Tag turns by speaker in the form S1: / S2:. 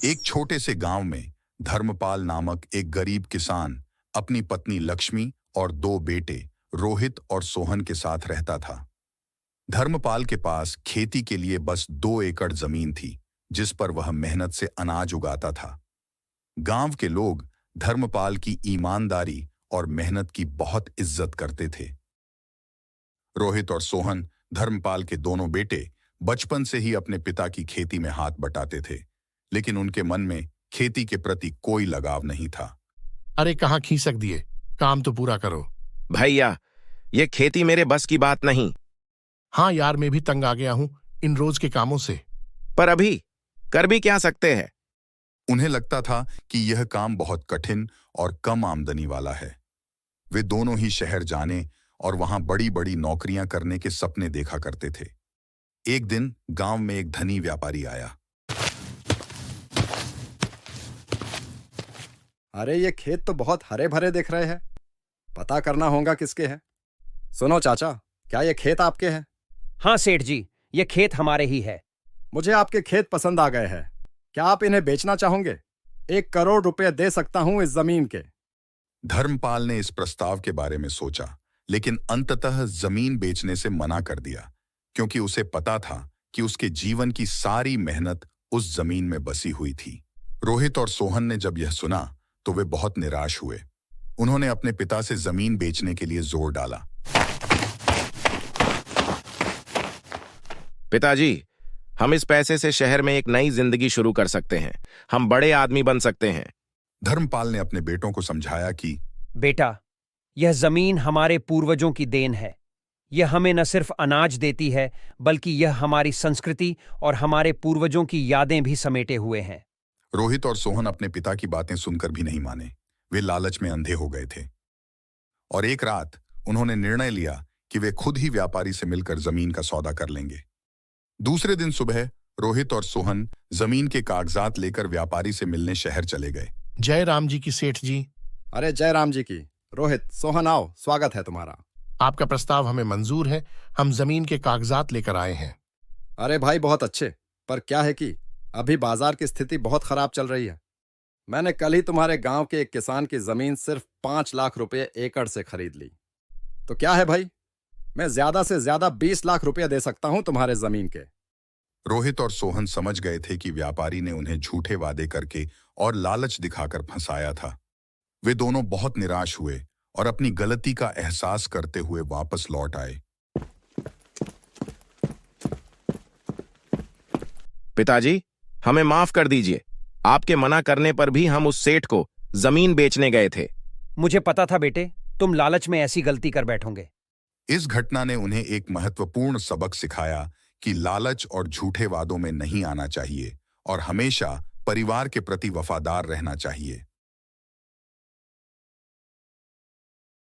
S1: एक छोटे से गांव में धर्मपाल नामक एक गरीब किसान अपनी पत्नी लक्ष्मी और दो बेटे रोहित और सोहन के साथ रहता था। धर्मपाल के पास खेती के लिए बस 2 एकड़ जमीन थी, जिस पर वह मेहनत से अनाज उगाता था। गांव के लोग धर्मपाल की ईमानदारी और मेहनत की बहुत इज्जत करते थे। रोहित और सोहन, धर्मपाल के दोनों बेटे, बचपन से ही अपने पिता की खेती में हाथ बटाते थे, लेकिन उनके मन में खेती के प्रति कोई लगाव नहीं था।
S2: अरे कहाँ खींचक दिए, काम तो पूरा करो।
S3: भैया, ये खेती मेरे बस की बात नहीं।
S2: हाँ यार, मैं भी तंग आ गया हूँ इन रोज के कामों से।
S3: पर अभी कर भी क्या सकते हैं।
S1: उन्हें लगता था कि यह काम बहुत कठिन और कम आमदनी वाला है। वे दोनों ही शहर जाने और वहां बड़ी बड़ी नौकरियां करने के सपने देखा करते थे। एक दिन गांव में एक धनी व्यापारी आया।
S4: अरे ये खेत तो बहुत हरे भरे दिख रहे हैं। पता करना होगा किसके हैं। सुनो चाचा, क्या ये खेत आपके हैं?
S5: हाँ सेठ जी, ये खेत हमारे ही है।
S4: मुझे आपके खेत पसंद आ गए हैं। क्या आप इन्हें बेचना चाहोगे? 1 करोड़ रुपए दे सकता हूं इस जमीन के।
S1: धर्मपाल ने इस प्रस्ताव के बारे में सोचा, लेकिन अंततः जमीन बेचने से मना कर दिया, क्योंकि उसे पता था कि उसके जीवन की सारी मेहनत उस जमीन में बसी हुई थी। रोहित और सोहन ने जब यह सुना तो वे बहुत निराश हुए। उन्होंने अपने पिता से जमीन बेचने के लिए जोर डाला।
S3: पिताजी, हम इस पैसे से शहर में एक नई जिंदगी शुरू कर सकते हैं। हम बड़े आदमी बन सकते हैं।
S1: धर्मपाल ने अपने बेटों को समझाया कि
S5: बेटा, यह जमीन हमारे पूर्वजों की देन है। यह हमें न सिर्फ अनाज देती है, बल्कि यह हमारी संस्कृति और हमारे पूर्वजों की यादें भी समेटे हुए हैं।
S1: रोहित और सोहन अपने पिता की बातें सुनकर भी नहीं माने। वे लालच में अंधे हो गए थे और एक रात उन्होंने निर्णय लिया कि वे खुद ही व्यापारी से मिलकर जमीन का सौदा कर लेंगे। दूसरे दिन सुबह रोहित और सोहन जमीन के कागजात लेकर व्यापारी से मिलने शहर चले गए।
S2: जय राम जी की सेठ जी।
S4: अरे जय राम जी की। रोहित, सोहन आओ, स्वागत है तुम्हारा।
S2: आपका प्रस्ताव हमें मंजूर है। हम जमीन के कागजात लेकर आए हैं।
S4: अरे भाई, बहुत अच्छे। पर क्या है कि अभी बाजार की स्थिति बहुत खराब चल रही है। मैंने कल ही तुम्हारे गांव के एक किसान की जमीन सिर्फ 5 लाख रुपए एकड़ से खरीद ली। तो क्या है भाई, मैं ज्यादा से ज्यादा 20 लाख रुपए दे सकता हूं तुम्हारे जमीन के।
S1: रोहित और सोहन समझ गए थे कि व्यापारी ने उन्हें झूठे वादे करके और लालच दिखाकर फंसाया था। वे दोनों बहुत निराश हुए और अपनी गलती का एहसास करते हुए वापस लौट आए।
S3: पिताजी, हमें माफ कर दीजिए। आपके मना करने पर भी हम उस सेठ को जमीन बेचने गए थे।
S5: मुझे पता था बेटे, तुम लालच में ऐसी गलती कर बैठोगे।
S1: इस घटना ने उन्हें एक महत्वपूर्ण सबक सिखाया कि लालच और झूठे वादों में नहीं आना चाहिए और हमेशा परिवार के प्रति वफादार रहना चाहिए।